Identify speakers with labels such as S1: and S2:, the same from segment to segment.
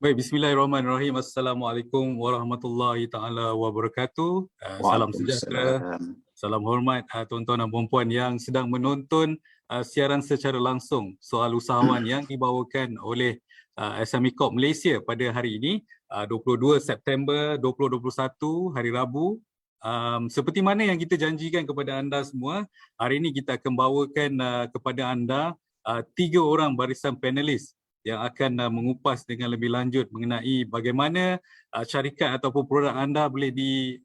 S1: Baik, bismillahirrahmanirrahim. Assalamualaikum warahmatullahi taala wabarakatuh. Salam sejahtera,
S2: Waalaikumsalam.
S1: salam hormat tuan-tuan dan puan-puan yang sedang menonton siaran secara langsung soal usahawan yang dibawakan oleh SME Corp Malaysia pada hari ini, 22 September 2021, hari Rabu. Seperti mana yang kita janjikan kepada anda semua, hari ini kita akan bawakan kepada anda 3 orang barisan panelis yang akan mengupas dengan lebih lanjut mengenai bagaimana syarikat ataupun produk anda boleh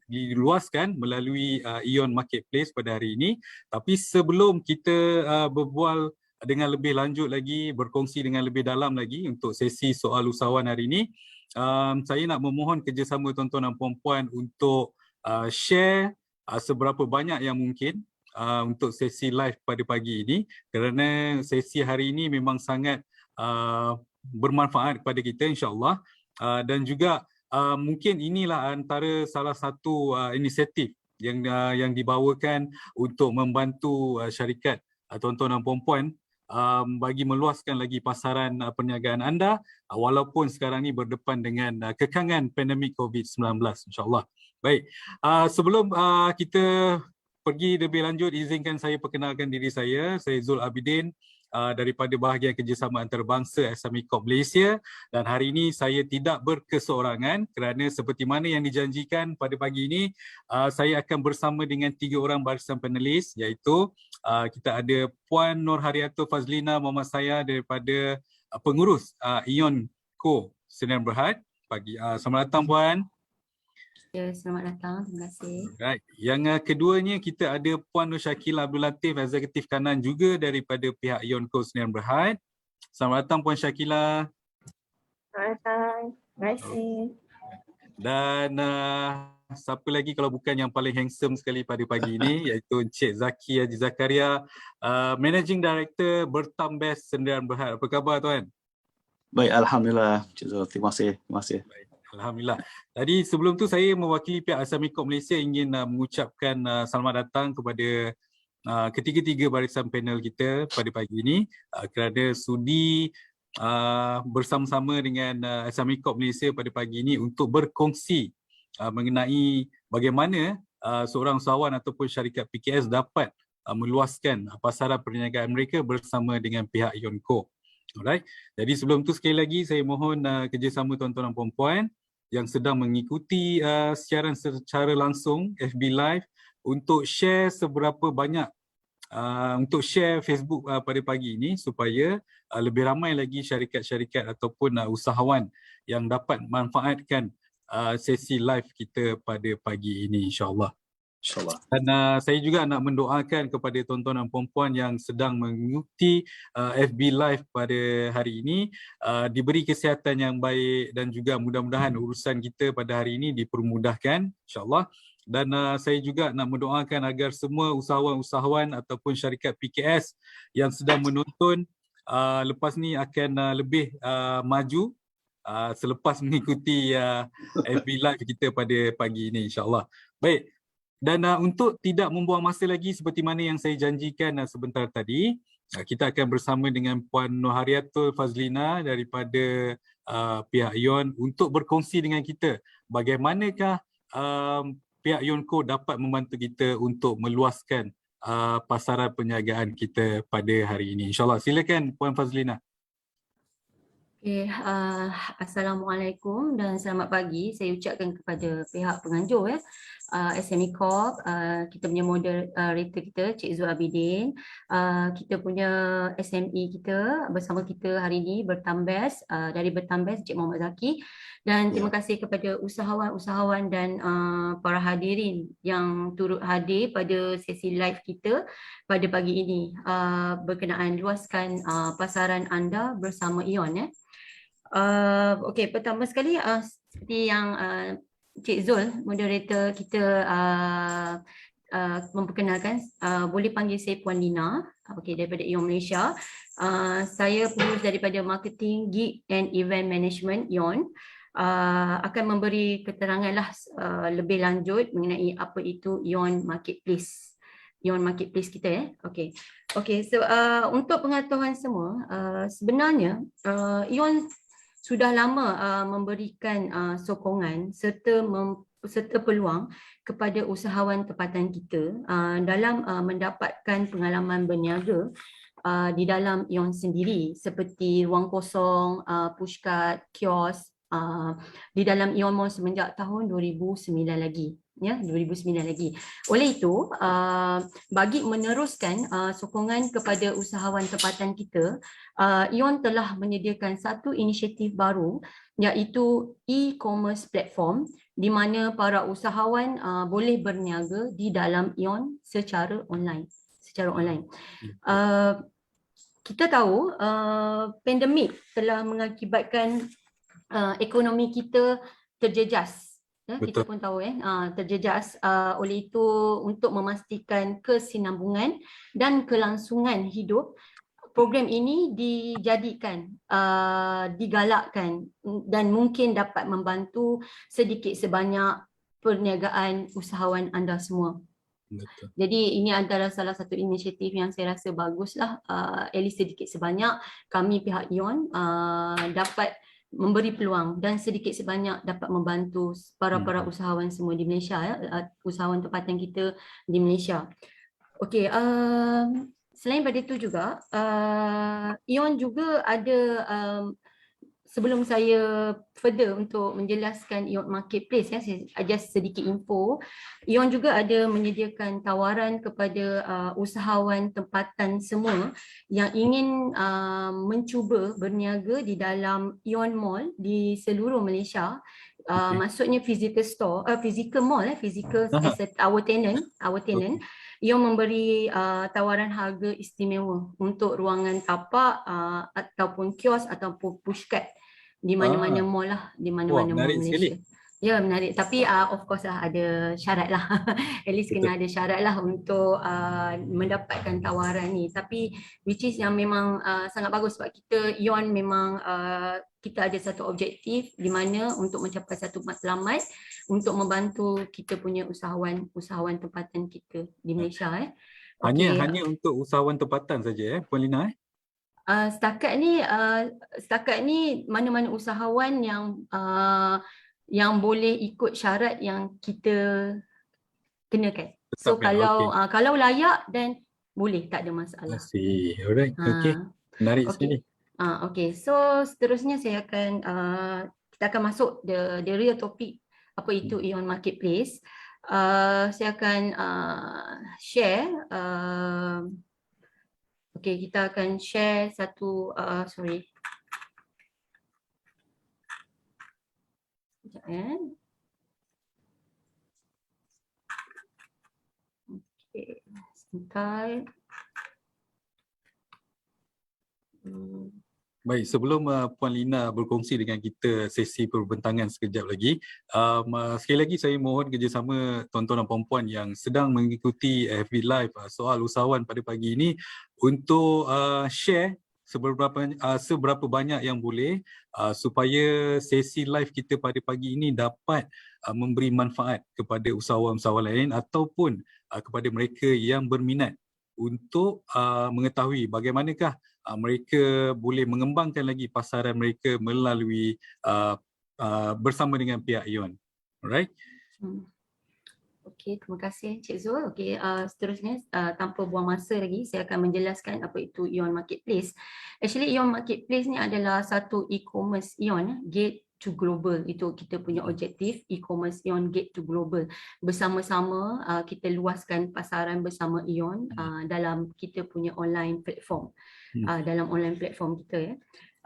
S1: diluaskan melalui Ion Marketplace pada hari ini. Tapi sebelum kita berbual dengan lebih lanjut lagi, berkongsi dengan lebih dalam lagi untuk sesi soal usahawan hari ini, saya nak memohon kerjasama tuan-tuan dan puan-puan untuk share seberapa banyak yang mungkin untuk sesi live pada pagi ini, kerana sesi hari ini memang sangat bermanfaat kepada kita insya-Allah, dan juga mungkin inilah antara salah satu inisiatif yang dibawakan untuk membantu syarikat tuan-tuan dan puan-puan bagi meluaskan lagi pasaran perniagaan anda walaupun sekarang ni berdepan dengan kekangan pandemik COVID-19 insya-Allah. Baik, sebelum kita pergi lebih lanjut, izinkan saya perkenalkan diri saya Zul Abidin daripada bahagian kerjasama antarabangsa SME Corp Malaysia, dan hari ini saya tidak berkeseorangan kerana seperti mana yang dijanjikan pada pagi ini, saya akan bersama dengan 3 orang barisan panelis, iaitu kita ada Puan Nurhariatul Fazlina Muhammad saya daripada pengurus Ion Co Sdn Bhd. Selamat datang Puan.
S3: Ya, selamat datang. Terima kasih.
S1: Right. Yang keduanya kita ada Puan Nur Syakila Abdul Latif, Eksekutif Kanan juga daripada pihak Ion Co Sdn Bhd. Selamat datang Puan Syakila.
S3: Selamat datang. Terima kasih.
S1: Dan siapa lagi kalau bukan yang paling handsome sekali pada pagi ini, iaitu Encik Zaki Haji Zakaria, Managing Director Bertam Best Sdn Bhd. Apa khabar tuan?
S2: Baik, alhamdulillah. Terima kasih.
S1: Baik, alhamdulillah. Tadi sebelum tu saya mewakili pihak SME Corp Malaysia ingin mengucapkan selamat datang kepada ketiga-tiga barisan panel kita pada pagi ini kerana sudi bersama-sama dengan SME Corp Malaysia pada pagi ini untuk berkongsi mengenai bagaimana seorang usahawan ataupun syarikat PKS dapat meluaskan pasaran perniagaan mereka bersama dengan pihak Ion Co. Alright. Jadi sebelum tu sekali lagi saya mohon kerjasama tuan-tuan dan puan-puan yang sedang mengikuti siaran secara langsung FB Live untuk share seberapa banyak, untuk share Facebook pada pagi ini supaya lebih ramai lagi syarikat-syarikat ataupun usahawan yang dapat manfaatkan sesi live kita pada pagi ini insya-Allah.
S2: InsyaAllah.
S1: Dan saya juga nak mendoakan kepada tuan-tuan dan puan-puan yang sedang mengikuti FB Live pada hari ini diberi kesihatan yang baik dan juga mudah-mudahan urusan kita pada hari ini dipermudahkan insya-Allah. Dan saya juga nak mendoakan agar semua usahawan-usahawan ataupun syarikat PKS yang sedang menonton lepas ni akan lebih maju selepas mengikuti FB Live kita pada pagi ini insya-Allah. Baik. Dan untuk tidak membuang masa lagi seperti mana yang saya janjikan sebentar tadi, kita akan bersama dengan Puan Nurhariatul Fazlina daripada pihak Ion untuk berkongsi dengan kita bagaimanakah pihak Ion Co dapat membantu kita untuk meluaskan pasaran perniagaan kita pada hari ini. InsyaAllah. Silakan Puan Fazlina.
S3: Okay, Assalamualaikum dan selamat pagi. Saya ucapkan kepada pihak penganjur SME Corp, kita punya moderator kita Cik Zul Abidin, kita punya SME kita bersama kita hari ini Bertam Best, dari Bertam Best Cik Muhammad Zaki, dan terima kasih kepada usahawan-usahawan dan para hadirin yang turut hadir pada sesi live kita pada pagi ini berkenaan luaskan pasaran anda bersama Ion. Okey, pertama sekali seperti yang Cik Zul, moderator kita memperkenalkan, boleh panggil saya Puan Lina, daripada Ion Malaysia. Saya pengurus daripada Marketing, Gig and Event Management Ion. Akan memberi keterangan lebih lanjut mengenai apa itu Ion Marketplace. Ion Marketplace kita Okey, so untuk pengetahuan semua, sebenarnya Ion sudah lama memberikan sokongan serta peluang kepada usahawan tempatan kita dalam mendapatkan pengalaman berniaga di dalam ION sendiri, seperti ruang kosong, pushcart, kios di dalam ION Mall semenjak tahun 2009 lagi. Ya, 2009 lagi. Oleh itu, bagi meneruskan sokongan kepada usahawan tempatan kita, ION telah menyediakan satu inisiatif baru, iaitu e-commerce platform, di mana para usahawan boleh berniaga di dalam ION secara online. Kita tahu pandemik telah mengakibatkan ekonomi kita terjejas. Kita pun tahu terjejas. Oleh itu, untuk memastikan kesinambungan dan kelangsungan hidup, program ini dijadikan, digalakkan dan mungkin dapat membantu sedikit sebanyak perniagaan usahawan anda semua.
S1: Betul.
S3: Jadi ini adalah salah satu inisiatif yang saya rasa baguslah, at least sedikit sebanyak kami pihak ION dapat memberi peluang dan sedikit sebanyak dapat membantu para usahawan semua di Malaysia, usahawan tempatan kita di Malaysia. Okey, selain pada itu juga ION juga ada, sebelum saya further untuk menjelaskan ION Marketplace, saya just sedikit info. ION juga ada menyediakan tawaran kepada usahawan tempatan semua yang ingin mencuba berniaga di dalam ION Mall di seluruh Malaysia. Maksudnya physical store, physical mall, physical as our tenant. ION memberi tawaran harga istimewa untuk ruangan tapak ataupun kios ataupun pushcart di mana-mana mall lah, di mana-mana mall Malaysia. Ya, menarik. Tapi of course lah ada syarat lah. At least kena ada syarat lah untuk mendapatkan tawaran ni. Tapi which is yang memang sangat bagus sebab kita ION memang kita ada satu objektif di mana untuk mencapai satu matlamat untuk membantu kita punya usahawan tempatan kita di Malaysia.
S1: Hanya untuk usahawan tempatan saja Puan Lina
S3: Setakat ni mana-mana usahawan yang boleh ikut syarat yang kita kenakan. So kalau layak dan boleh, tak ada masalah.
S1: Alright, menarik sekali.
S3: Okay, so seterusnya saya akan kita akan masuk the real topic, apa itu ION Marketplace. Saya akan share. Okay, kita akan share satu Sekejap Okay, sebentar.
S1: Baik, sebelum Puan Lina berkongsi dengan kita sesi perbentangan sekejap lagi, sekali lagi saya mohon kerjasama tuan-tuan dan puan-puan yang sedang mengikuti FB Live soal usahawan pada pagi ini untuk share seberapa banyak yang boleh supaya sesi live kita pada pagi ini dapat memberi manfaat kepada usahawan-usahawan lain ataupun kepada mereka yang berminat untuk mengetahui bagaimanakah mereka boleh mengembangkan lagi pasaran mereka melalui bersama dengan pihak ION. Alright?
S3: Okey, terima kasih Cik Zul. Okey, seterusnya tanpa buang masa lagi, saya akan menjelaskan apa itu ION Marketplace. Actually ION Marketplace ni adalah satu e-commerce ION, Gate to Global. Itu kita punya objektif, e-commerce ION Gate to Global. Bersama-sama kita luaskan pasaran bersama ION dalam kita punya online platform. Dalam online platform kita ya.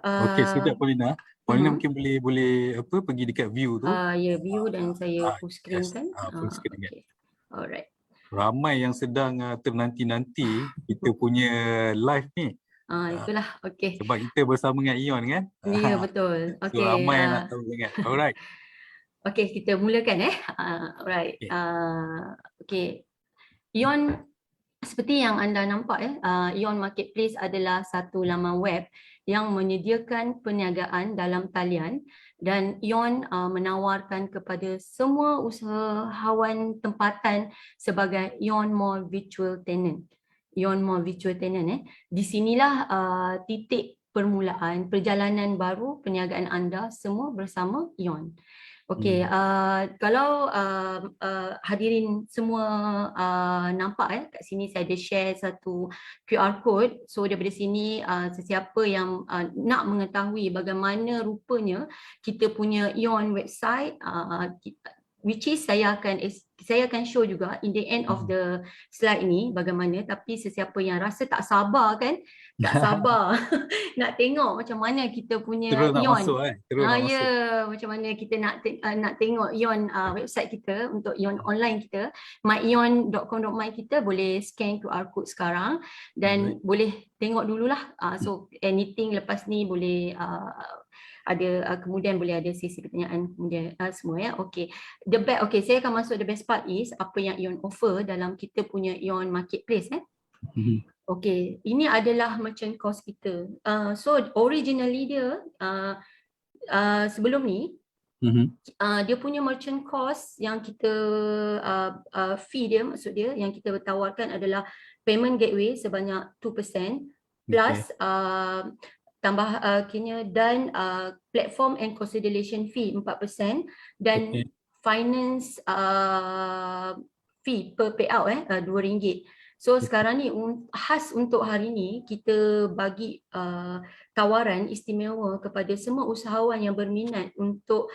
S1: Okey, sekejap Puan Lina. Puan Lina mungkin boleh pergi dekat view tu.
S3: Ya, view dan saya full screen kan.
S1: Full screen kan.
S3: Okay. Alright.
S1: Ramai yang sedang ternanti-nanti kita punya live ni.
S3: Itulah, okey.
S1: Sebab kita bersama dengan ION kan?
S3: Ya, betul. Okey.
S1: So, ramai yang nak tahu sangat. Alright.
S3: Okey, kita mulakan alright. Okey. ION, seperti yang anda nampak ION Marketplace adalah satu laman web yang menyediakan perniagaan dalam talian dan ION menawarkan kepada semua usahawan tempatan sebagai ION Mall Virtual Tenant. ION Mall Virtual Tenant. Di sinilah titik permulaan perjalanan baru perniagaan anda semua bersama Ion. Okey, kalau hadirin semua nampak kat sini saya ada share satu QR code. So daripada sini sesiapa yang nak mengetahui bagaimana rupanya kita punya Ion website, which is saya akan show juga in the end of the slide ini bagaimana, tapi sesiapa yang rasa tak sabar kan, tak sabar nak tengok macam mana kita punya
S1: Terus nak
S3: Ion.
S1: masuk terus nak masuk.
S3: Macam mana kita nak tengok Ion website kita untuk Ion online kita, myion.com.my kita boleh scan QR code sekarang dan boleh tengok dululah. So anything lepas ni boleh ada kemudian boleh ada sesi pertanyaan kemudian semua ya. Okey. Saya akan masuk the best part is apa yang Ion offer dalam kita punya Ion marketplace Okey, ini adalah merchant cost kita. So originally dia sebelum ni dia punya merchant cost yang kita fee dia, maksud dia yang kita tawarkan adalah payment gateway sebanyak 2% plus tambah dan platform and consolidation fee 4% dan finance fee per payout RM2. So sekarang ni khas untuk hari ni kita bagi tawaran istimewa kepada semua usahawan yang berminat untuk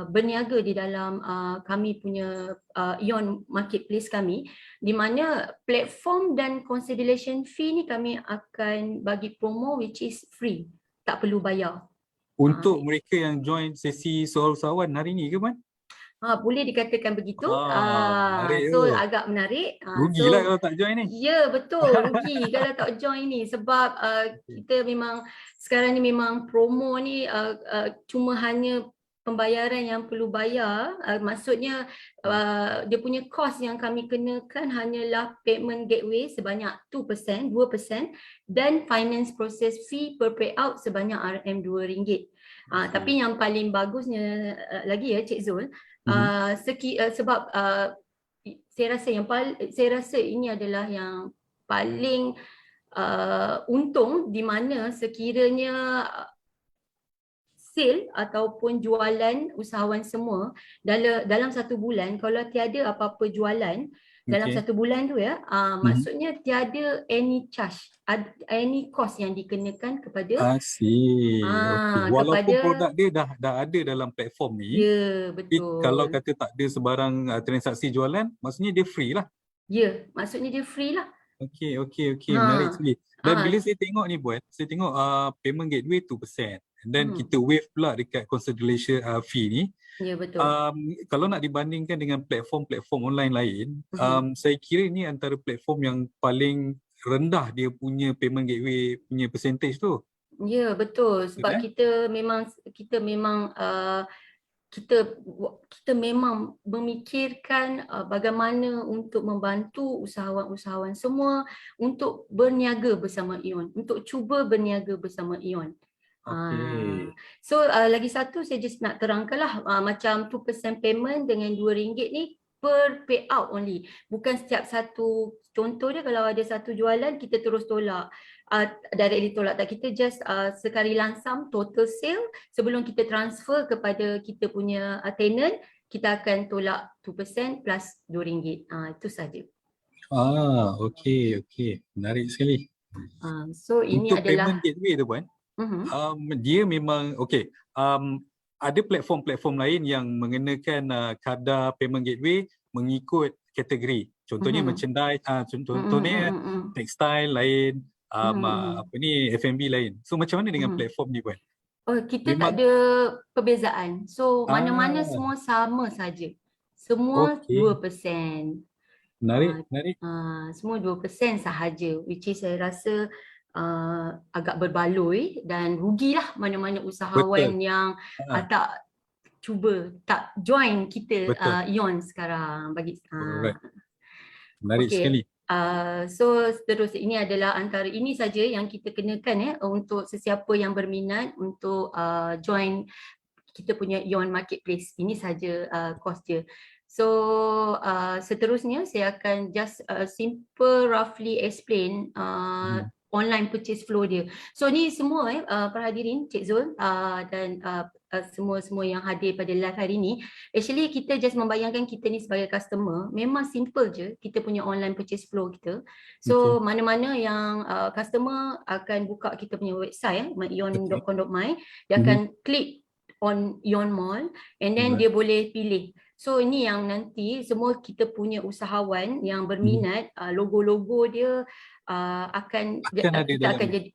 S3: berniaga di dalam kami punya Ion marketplace kami, di mana platform dan consolidation fee ni kami akan bagi promo which is free, tak perlu bayar.
S1: Untuk mereka yang join sesi soal usahawan hari ni ke Man?
S3: Boleh dikatakan begitu.
S1: Menarik
S3: So
S1: tu.
S3: agak menarik.
S1: Rugilah kalau tak join ni.
S3: Ya, betul, rugi kalau tak join ni sebab kita memang sekarang ni memang promo ni cuma hanya pembayaran yang perlu bayar. Maksudnya dia punya cost yang kami kenakan hanyalah payment gateway sebanyak 2% dan finance process fee per payout sebanyak RM2. Tapi yang paling bagusnya lagi Cik Zul, sebab saya rasa ini adalah yang paling untung, di mana sekiranya sale ataupun jualan usahawan semua dalam satu bulan, kalau tiada apa-apa jualan dalam satu bulan tu maksudnya tiada any charge, any cost yang dikenakan kepada
S1: walaupun produk dia dah ada dalam platform ni.
S3: Ya, betul.
S1: Kalau kata tak ada sebarang transaksi jualan, maksudnya dia free lah.
S3: Ya, maksudnya dia free lah.
S1: Okey, menarik sekali. Dan bila saya tengok ni Puan, saya tengok payment gateway 2%. Dan kita waive pula dekat consolidation fee ni.
S3: Ya, betul.
S1: Kalau nak dibandingkan dengan platform-platform online lain, saya kira ni antara platform yang paling rendah dia punya payment gateway punya percentage tu.
S3: Ya, betul. Sebab kita memang memikirkan bagaimana untuk membantu usahawan-usahawan semua untuk berniaga bersama Ion, untuk cuba berniaga bersama Ion. So lagi satu saya just nak terangkanlah, macam 2% payment dengan RM2 ni per payout only. Bukan setiap satu, contoh dia kalau ada satu jualan kita terus tolak. Directly tolak tak, kita just sekali langsam total sale sebelum kita transfer kepada kita punya tenant, kita akan tolak 2% plus RM2. Itu saja.
S1: Okey. Menarik sekali.
S3: So ini
S1: untuk
S3: adalah
S1: payment gateway tu Puan, dia memang ada platform-platform lain yang mengenakan kadar payment gateway mengikut kategori. Contohnya merchandise, contohnya textile lain, F&B lain. So macam mana dengan platform ni Puan?
S3: Kita tak ada perbezaan. So mana-mana semua sama saja. Semua 2%.
S1: Menarik.
S3: Semua 2% sahaja, which is saya rasa agak berbaloi dan rugilah mana-mana usahawan yang tak join kita Ion sekarang bagi
S1: menarik sekali.
S3: So seterusnya ini adalah antara ini saja yang kita kenakan untuk sesiapa yang berminat untuk join kita punya Ion marketplace. Ini saja kos dia. So seterusnya saya akan just simple roughly explain online purchase flow dia. So ni semua para hadirin, Cik Zul dan semua yang hadir pada live hari ni, actually kita just membayangkan kita ni sebagai customer, memang simple je kita punya online purchase flow kita. So mana-mana yang customer akan buka kita punya website ion.com.my, dia akan klik on Ion Mall and then dia boleh pilih. So ini yang nanti semua kita punya usahawan yang berminat, logo-logo dia akan
S1: ada
S3: kita
S1: dalam
S3: akan
S1: ni.
S3: jadi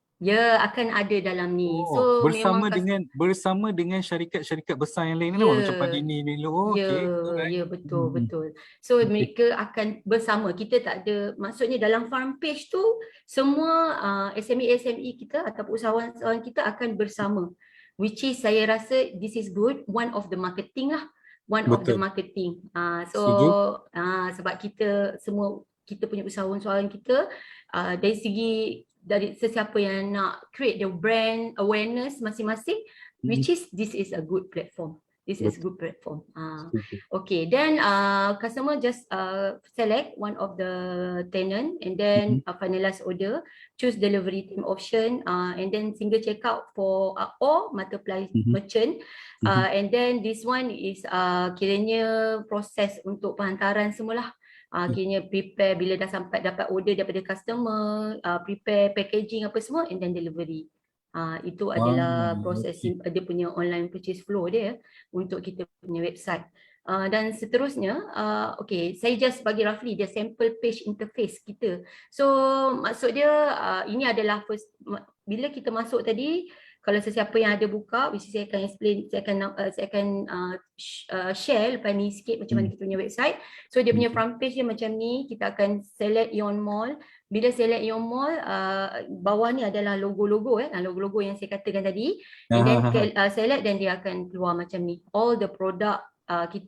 S3: akan ada dalam ni.
S1: Oh,
S3: So memang
S1: bersama dengan syarikat-syarikat besar yang lain lah, macam Padini ni. Oh, okey. Alright.
S3: Betul. So mereka akan bersama. Kita tak ada, maksudnya dalam farm page tu semua SME kita ataupun usahawan-usahawan kita akan bersama. Which is saya rasa this is good, one of the marketing lah. Of the
S1: Betul.
S3: marketing.
S1: Setuju.
S3: Sebab kita punya usahawan-usahawan kita dari sesiapa yang nak create the brand awareness masing-masing, which is this is a good platform. Good platform. Okay, then customer just select one of the tenant and then finalize order, choose delivery team option, and then single checkout for all multiply merchant, and then this one is kiranya proses untuk penghantaran semualah. Kiranya prepare bila dah sampai dapat order daripada customer, prepare packaging apa semua and then delivery. Itu adalah proses dia punya online purchase flow dia untuk kita punya website. Dan seterusnya, okay, saya just bagi roughly dia sample page interface kita. So maksud dia ini adalah first, bila kita masuk tadi, kalau sesiapa yang ada buka, which saya akan explain, saya akan share lepas ni sikit macam mana kita punya website. So dia punya front page dia macam ni, kita akan select Ion Mall. Bila select Ion Mall, bawah ni adalah logo-logo logo-logo yang saya katakan tadi. And then select dan dia akan keluar macam ni. All the product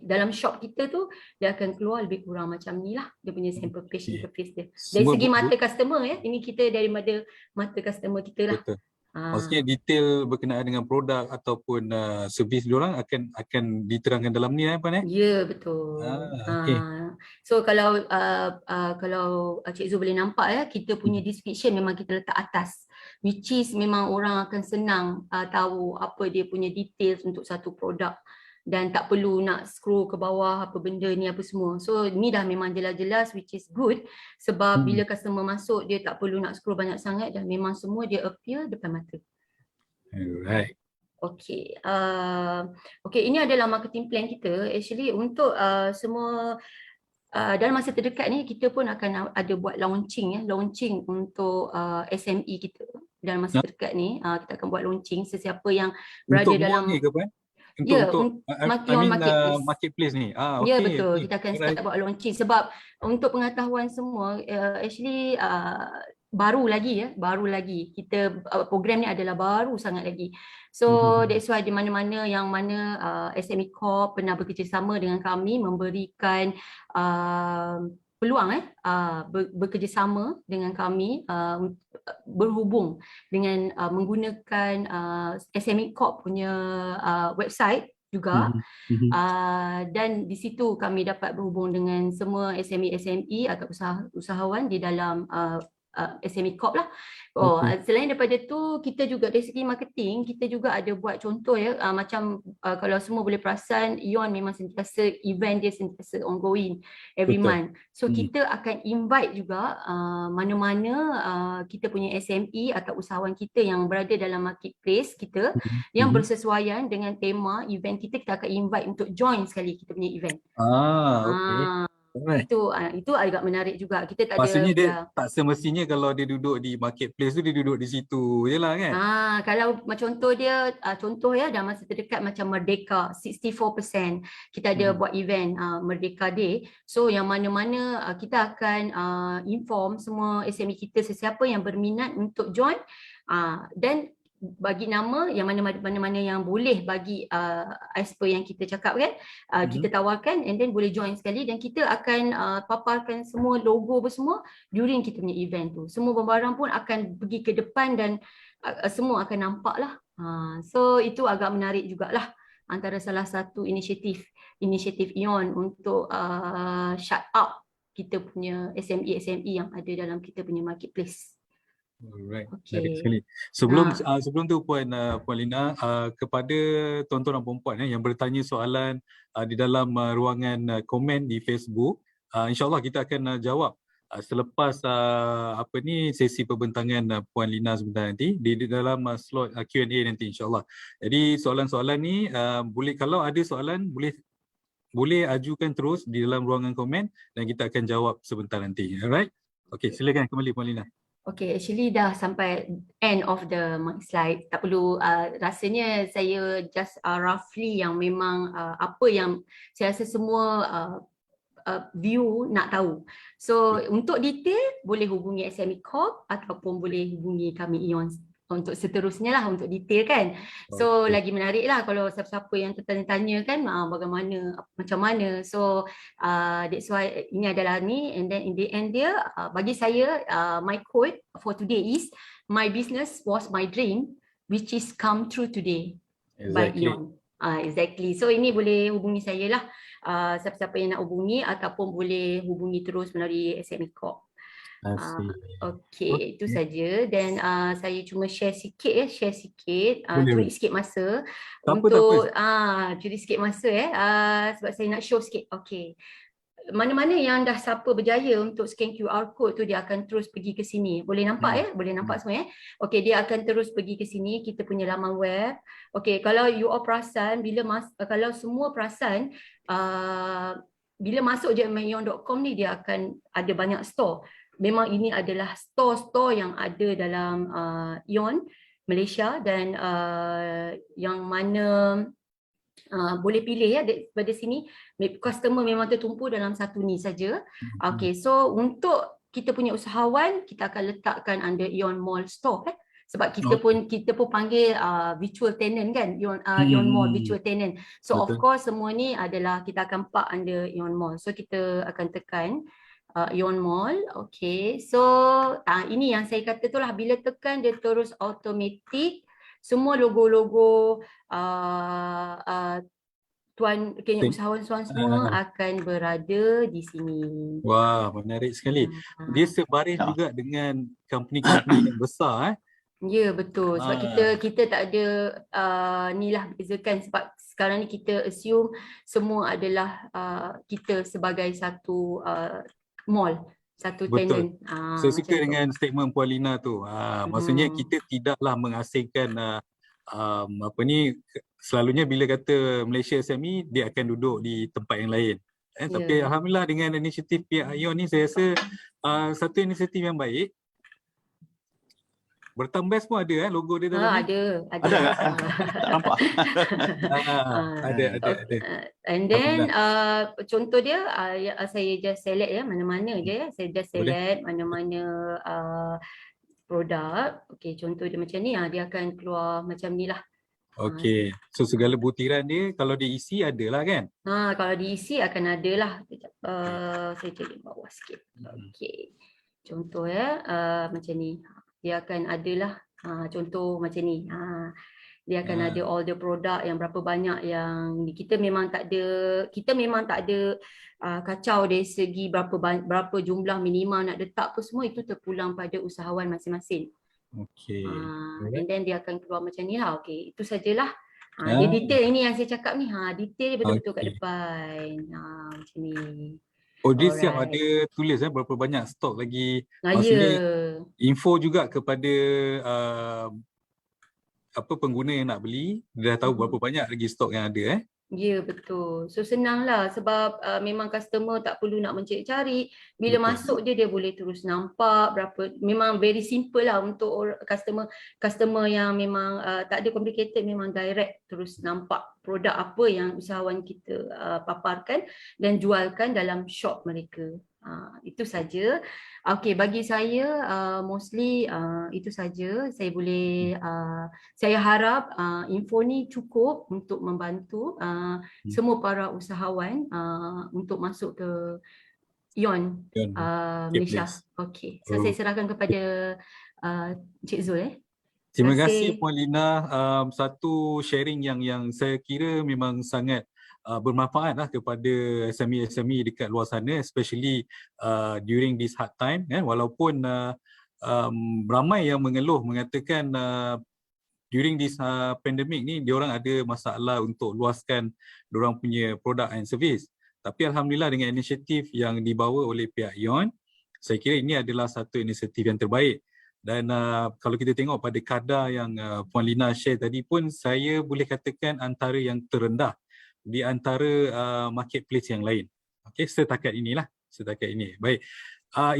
S3: dalam shop kita tu dia akan keluar lebih kurang macam ni lah, dia punya sample page interface dia. Dari segi mata customer ini kita daripada mata customer kita lah.
S1: Betul. Maksudnya detail berkenaan dengan produk ataupun servis diorang akan diterangkan dalam ni Puan?
S3: Ya, betul.
S1: Okay.
S3: So kalau Cik Zul boleh nampak kita punya description memang kita letak atas, which is memang orang akan senang tahu apa dia punya details untuk satu produk dan tak perlu nak scroll ke bawah apa benda ni apa semua. So ni dah memang jelas-jelas, which is good sebab bila customer masuk dia tak perlu nak scroll banyak sangat dan memang semua dia appear depan mata.
S1: Alright.
S3: Okay. Okay, ini adalah marketing plan kita. Actually untuk semua dalam masa terdekat ni kita pun akan ada buat launching untuk SME kita. Dalam masa terdekat ni kita akan buat launching sesiapa yang berada
S1: untuk
S3: dalam
S1: ni ke Puan?
S3: Untuk
S1: marketplace ni.
S3: Okay, ya betul. Kita akan start buat launching sebab untuk pengetahuan semua actually baru lagi kita program ni adalah baru sangat lagi. So that's why di mana-mana yang SME Corp pernah bekerjasama dengan kami memberikan peluang bekerjasama dengan kami berhubung dengan menggunakan SME Corp punya website juga, dan di situ kami dapat berhubung dengan semua SME atau usahawan di dalam SME Corp lah. Selain daripada tu, kita juga dari segi marketing, kita juga ada buat contoh macam kalau semua boleh perasan, Ion memang sentiasa event dia sentiasa ongoing every month. So kita akan invite juga mana-mana kita punya SME atau usahawan kita yang berada dalam marketplace kita yang bersesuaian dengan tema event kita akan invite untuk join sekali kita punya event. Itu agak menarik juga. Kita tak
S1: maksudnya
S3: ada,
S1: dia tak semestinya kalau dia duduk di marketplace tu dia duduk di situ je lah kan.
S3: Kalau contoh dia dalam masa terdekat macam Merdeka 64%, kita ada buat event Merdeka Day. So yang mana-mana kita akan inform semua SME kita sesiapa yang berminat untuk join, dan bagi nama yang mana-mana yang boleh bagi as per yang kita cakap kan, kita tawarkan and then boleh join sekali dan kita akan paparkan semua logo semua during kita punya event tu. Semua barang pun akan pergi ke depan dan semua akan nampak lah. So itu agak menarik jugalah, antara salah satu inisiatif Ion untuk shut up kita punya SME yang ada dalam kita punya marketplace.
S1: Alright, menarik
S3: Okey.
S1: sekali. Sebelum
S3: Ha.
S1: sebelum tu Puan Lina, kepada tuan-tuan dan puan yang bertanya soalan di dalam ruangan komen di Facebook, insya-Allah kita akan jawab selepas sesi perbentangan Puan Lina sebentar nanti di dalam slot Q&A nanti insya-Allah. Jadi soalan-soalan ni boleh, kalau ada soalan boleh ajukan terus di dalam ruangan komen dan kita akan jawab sebentar nanti. Alright? Okey, silakan kembali Puan Lina.
S3: Okay, actually dah sampai end of the my slide. Tak perlu, rasanya saya just roughly yang memang apa yang saya rasa semua view nak tahu. So untuk detail boleh hubungi SME Corp ataupun boleh hubungi kami Ion untuk seterusnya lah, untuk detail kan. So
S1: Okey.
S3: lagi menarik lah kalau siapa-siapa yang tertanya-tanya kan bagaimana, macam mana. So that's why ini adalah ni, and then in the end dia bagi saya my quote for today is, my business was my dream which is come true today by
S1: Exactly.
S3: Ion. Exactly. So ini boleh hubungi saya lah, siapa-siapa yang nak hubungi, ataupun boleh hubungi terus melalui SME Corp.
S1: Asyik.
S3: Okey, itu saja. Dan saya cuma share sikit,
S1: Boleh,
S3: curi
S1: boleh.
S3: sikit masa
S1: Tak apa,
S3: untuk curi sikit masa sebab saya nak show sikit. Okey. Mana-mana yang dah siapa berjaya untuk scan QR code tu, dia akan terus pergi ke sini. Boleh nampak boleh nampak semua Okey, dia akan terus pergi ke sini, kita punya laman web. Okey, kalau you all perasan, kalau semua perasan, bila masuk je mayon.com ni, dia akan ada banyak store. Memang ini adalah store-store yang ada dalam Ion Malaysia, dan yang mana boleh pilih daripada sini. Customer memang tertumpu dalam satu ni saja. Okey, so untuk kita punya usahawan, kita akan letakkan under Ion Mall Store sebab kita pun panggil virtual tenant kan, Ion Mall virtual tenant. So of
S1: Betul.
S3: course semua ni adalah kita akan park under Ion Mall. So kita akan tekan Ion Mall. Okay, so ini yang saya kata tu lah, bila tekan dia terus automatic semua logo-logo usahawan semua akan berada di sini.
S1: Wah, menarik sekali. Dia sebaris juga dengan company-company yang besar
S3: Ya, betul. Sebab kita tak ada ni lah bezakan, sebab sekarang ni kita assume semua adalah kita sebagai satu mall, satu
S1: Betul.
S3: tenant.
S1: Saya suka
S3: macam tu.
S1: dengan statement Puan Lina tu. Maksudnya kita tidaklah mengasingkan selalunya bila kata Malaysia SME, dia akan duduk di tempat yang lain. Tapi alhamdulillah dengan inisiatif pihak Ion ni, saya rasa satu inisiatif yang baik. Bertambah pun ada logo dia dalam ni.
S3: Ada.
S2: Tak nampak.
S1: Ada.
S3: And then contoh dia saya just select mana-mana je saya just select mana-mana produk. Okey, contoh dia macam ni, dia akan keluar macam ni lah.
S1: Okey, so segala butiran dia kalau diisi ada lah kan?
S3: Kalau diisi akan ada lah. Saya cari bawah sikit. Okey, contoh macam ni. Dia akan ada lah, contoh macam ni. Dia akan ada all the produk yang berapa banyak yang kita memang tak ada kacau dari segi berapa jumlah minimal nak letak apa semua, itu terpulang pada usahawan masing-masing.
S1: Okey.
S3: And then dia akan keluar macam ni lah. Okey, itu sajalah. Dia detail ini yang saya cakap ni. Detail dia betul-betul kat depan. Macam ni.
S1: Dia siap ada tulis berapa banyak stok lagi.
S3: Maksudnya
S1: info juga kepada pengguna yang nak beli, dia dah tahu berapa banyak lagi stok yang ada.
S3: Ya, betul. So senang lah sebab memang customer tak perlu nak mencari-cari. Bila masuk dia boleh terus nampak berapa. Memang very simple lah untuk customer yang memang tak ada complicated, memang direct terus nampak produk apa yang usahawan kita paparkan dan jualkan dalam shop mereka. Itu saja. Okey, bagi saya mostly itu saja. Saya harap info ni cukup untuk membantu semua para usahawan untuk masuk ke Ion Malaysia. Okey, so saya serahkan kepada Cik Zul.
S1: Terima kasih Puan Lina. Satu sharing yang saya kira memang sangat bermanfaat lah kepada SME dekat luar sana, especially during this hard time. Walaupun ramai yang mengeluh mengatakan during this pandemic ni diorang ada masalah untuk luaskan diorang punya produk and service. Tapi alhamdulillah dengan inisiatif yang dibawa oleh pihak ION, saya kira ini adalah satu inisiatif yang terbaik. Dan kalau kita tengok pada kadar yang Puan Lina share tadi pun, saya boleh katakan antara yang terendah di antara marketplace yang lain. Okey, setakat ini. Baik.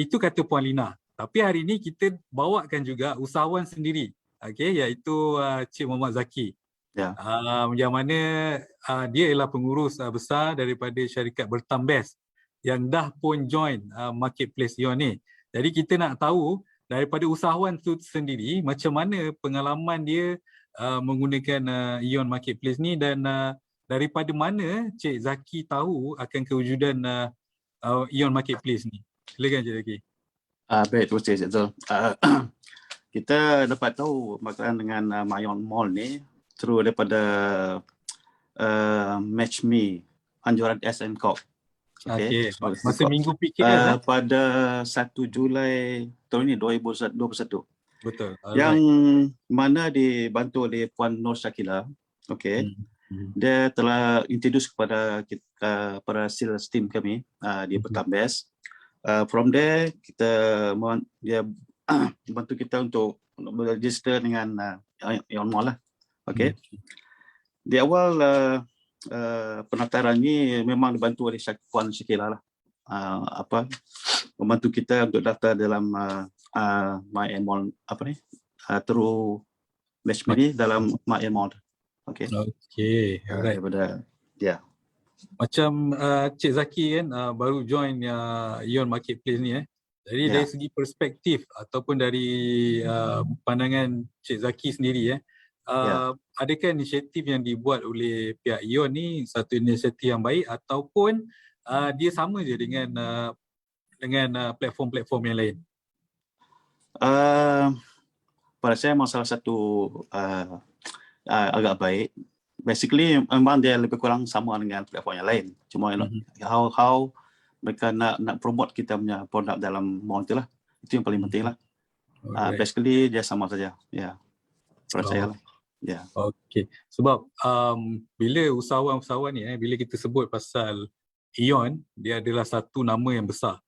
S1: Itu kata Puan Lina. Tapi hari ini kita bawakan juga usahawan sendiri. Okey, iaitu Cik Muhammad Zaki.
S2: Ya.
S1: Yang mana dia ialah pengurus besar daripada syarikat Bertambes yang dah pun join marketplace ION ni. Jadi kita nak tahu daripada usahawan tu sendiri macam mana pengalaman dia menggunakan ION marketplace ni, dan daripada mana Cik Zaki tahu akan kewujudan ION marketplace ni. Silakan Cik Zaki.
S2: Baik, terima kasih Cik Zul. Kita dapat tahu berkaitan dengan ION Mall ni through daripada MatchMe, anjuran SM Corp.
S1: Okey. Masa minggu PKS
S2: pada 1 Julai tahun ini 2021.
S1: Betul.
S2: Yang mana dibantu oleh Puan Nur Syakila. Okey. Dia telah introduce kepada kita, para sales team kami di Bertambes. From there dia bantu kita untuk register dengan ION Mall lah. Okey. Di awal pendaftaran ni memang dibantu oleh Puan Syakila lah. Membantu kita untuk daftar dalam My Mall through MatchMe dalam My Mall. Okey.
S1: Okey. Alright.
S2: Daripada dia.
S1: Macam Cik Zaki kan baru join ION marketplace ni Jadi dari segi perspektif ataupun dari pandangan Cik Zaki sendiri adakah inisiatif yang dibuat oleh pihak ION ni satu inisiatif yang baik ataupun dia sama je dengan platform-platform yang lain?
S2: Pada saya memang salah satu agak baik. Basically memang dia lebih kurang sama dengan platform yang lain. Cuma how mereka nak promote kita punya produk dalam mall tu lah. Itu yang paling penting lah. Basically dia sama saja. Pada saya lah.
S1: Okey. Sebab bila usahawan-usahawan ni bila kita sebut pasal ION, dia adalah satu nama yang besar.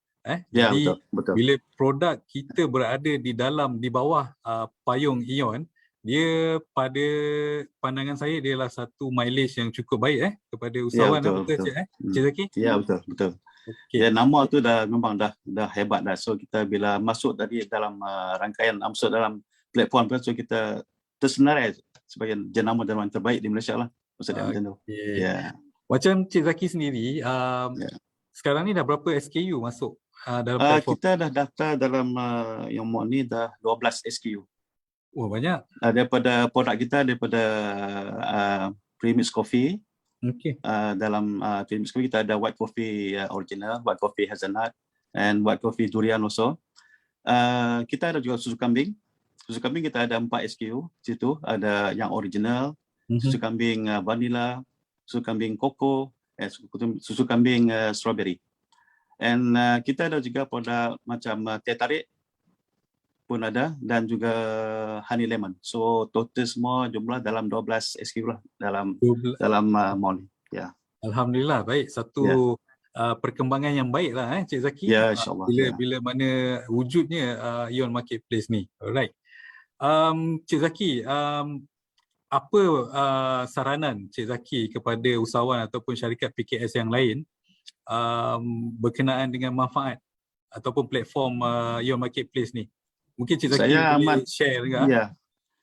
S1: Jadi betul. Bila produk kita berada di bawah payung ION, dia pada pandangan saya dia adalah satu mileage yang cukup baik kepada usahawan. Betul. Cik Zaki?
S2: Ya, betul. Okay. Ya, nama tu memang dah hebat dah. So kita bila masuk tadi dalam rangkaian masuk dalam platform tu, so kita tersenarai sebagai jenama yang terbaik di Malaysia lah. Maksudnya macam tu.
S1: Macam Cik Zaki sendiri sekarang ni dah berapa SKU masuk dalam platform?
S2: Kita dah daftar dalam yang mall ni dah 12 SKU.
S1: Wah, banyak.
S2: Daripada produk kita daripada premix coffee.
S1: Okay.
S2: Dalam premix coffee kita ada white coffee original, white coffee hazelnut and white coffee durian also. Kita ada juga susu kambing. Susu kambing kita ada 4 SKU situ, ada yang original, susu kambing vanilla, susu kambing koko, susu kambing strawberry. And kita ada juga produk macam teh tarik pun ada dan juga honey lemon. So total semua jumlah dalam 12 SKU lah dalam mall. Ya.
S1: Alhamdulillah, baik, satu perkembangan yang baik lah Cik Zaki.
S2: Ya, insyaAllah.
S1: Bila mana wujudnya ION marketplace ni. Alright. Cik Zaki, apa saranan Cik Zaki kepada usahawan ataupun syarikat PKS yang lain berkenaan dengan manfaat ataupun platform ION marketplace ni? Mungkin Cik Zaki boleh share juga.
S2: Ya,